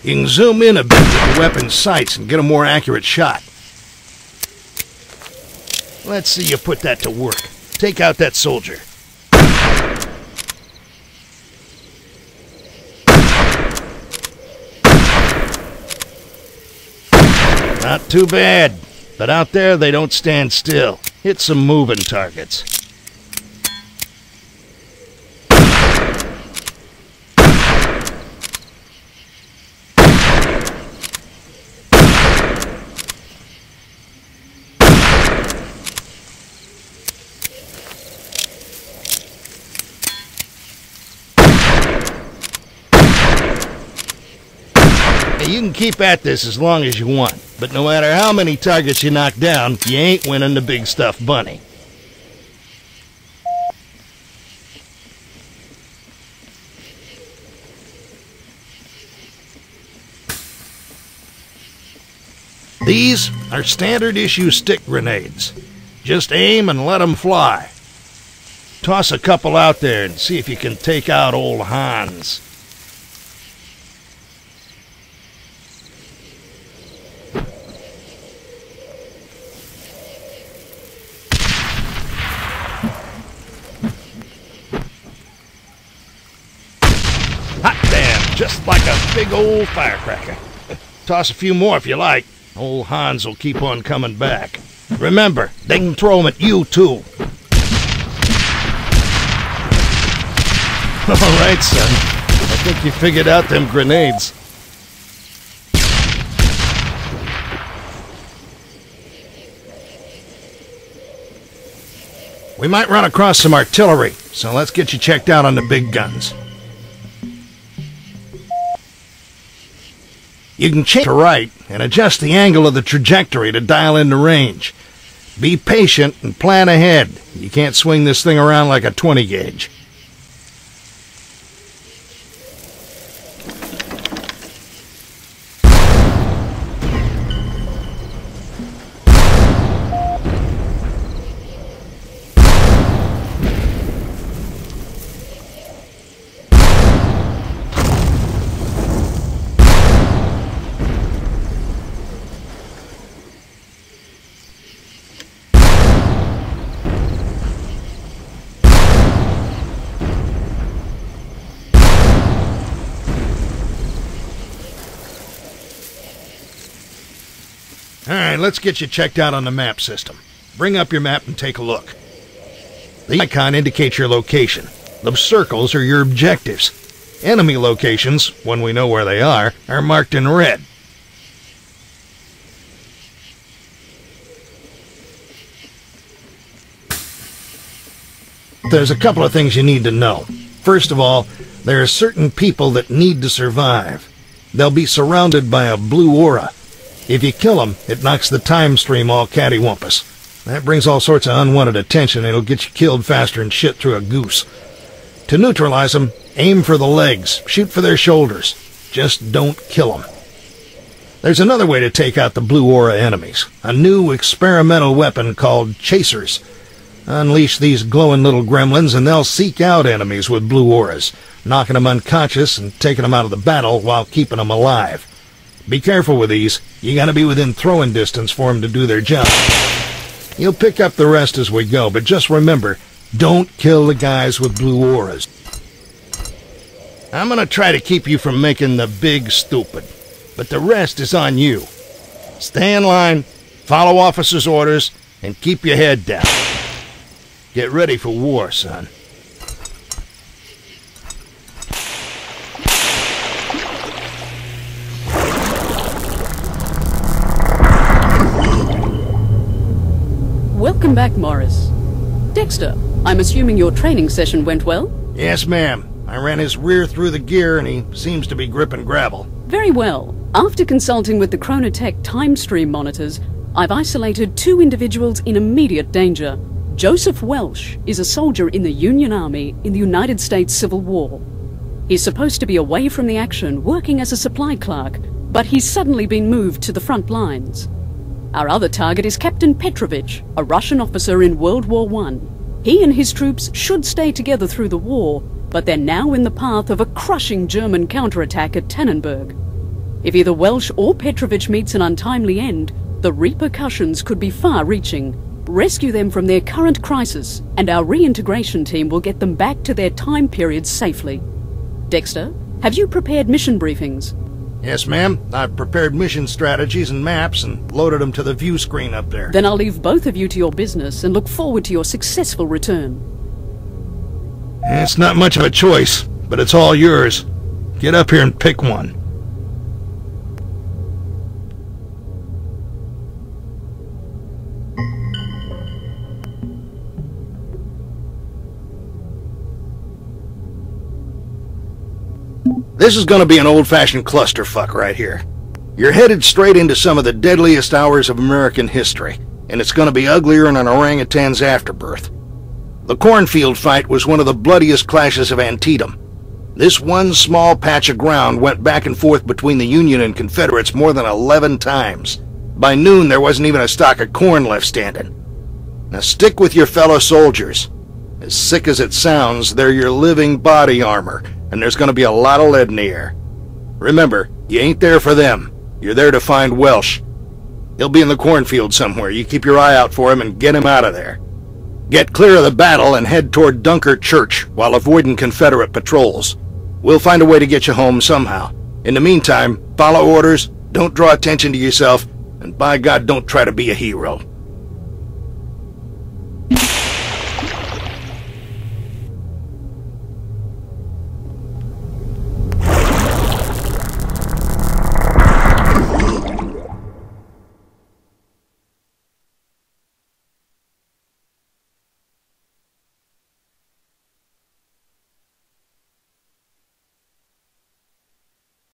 You can zoom in a bit with the weapon's sights and get a more accurate shot. Let's see you put that to work. Take out that soldier. Not too bad, but out there they don't stand still. Hit some moving targets. You can keep at this as long as you want, but no matter how many targets you knock down, you ain't winning the big stuffed bunny. These are standard issue stick grenades. Just aim and let them fly. Toss a couple out there and see if you can take out old Hans. Just like a big old firecracker. Toss a few more if you like. Old Hans will keep on coming back. Remember, they can throw them at you too. All right, son. I think you figured out them grenades. We might run across some artillery, so let's get you checked out on the big guns. You can change to right and adjust the angle of the trajectory to dial in the range. Be patient and plan ahead. You can't swing this thing around like a 20 gauge. Alright, let's get you checked out on the map system. Bring up your map and take a look. The icon indicates your location. The circles are your objectives. Enemy locations, when we know where they are marked in red. There's a couple of things you need to know. First of all, there are certain people that need to survive. They'll be surrounded by a blue aura. If you kill them, it knocks the time stream all cattywampus. That brings all sorts of unwanted attention and it'll get you killed faster than shit through a goose. To neutralize them, aim for the legs, shoot for their shoulders. Just don't kill them. There's another way to take out the blue aura enemies. A new experimental weapon called chasers. Unleash these glowing little gremlins and they'll seek out enemies with blue auras, knocking them unconscious and taking them out of the battle while keeping them alive. Be careful with these. You gotta be within throwing distance for them to do their job. You'll pick up the rest as we go, but just remember, don't kill the guys with blue auras. I'm gonna try to keep you from making the big stupid, but the rest is on you. Stay in line, follow officers' orders, and keep your head down. Get ready for war, son. Welcome back, Morris. Dexter, I'm assuming your training session went well? Yes, ma'am. I ran his rear through the gear and he seems to be gripping gravel. Very well. After consulting with the Chronotech time stream monitors, I've isolated 2 individuals in immediate danger. Joseph Welsh is a soldier in the Union Army in the United States Civil War. He's supposed to be away from the action, working as a supply clerk, but he's suddenly been moved to the front lines. Our other target is Captain Petrovich, a Russian officer in World War I. He and his troops should stay together through the war, but they're now in the path of a crushing German counterattack at Tannenberg. If either Welsh or Petrovich meets an untimely end, the repercussions could be far-reaching. Rescue them from their current crisis, and our reintegration team will get them back to their time periods safely. Dexter, have you prepared mission briefings? Yes, ma'am. I've prepared mission strategies and maps and loaded them to the view screen up there. Then I'll leave both of you to your business and look forward to your successful return. It's not much of a choice, but it's all yours. Get up here and pick one. This is going to be an old-fashioned clusterfuck right here. You're headed straight into some of the deadliest hours of American history, and it's going to be uglier than an orangutan's afterbirth. The cornfield fight was one of the bloodiest clashes of Antietam. This one small patch of ground went back and forth between the Union and Confederates more than 11 times. By noon, there wasn't even a stalk of corn left standing. Now stick with your fellow soldiers. As sick as it sounds, they're your living body armor, and there's going to be a lot of lead in the air. Remember, you ain't there for them. You're there to find Welsh. He'll be in the cornfield somewhere. You keep your eye out for him and get him out of there. Get clear of the battle and head toward Dunkirk Church while avoiding Confederate patrols. We'll find a way to get you home somehow. In the meantime, follow orders, don't draw attention to yourself, and by God, don't try to be a hero.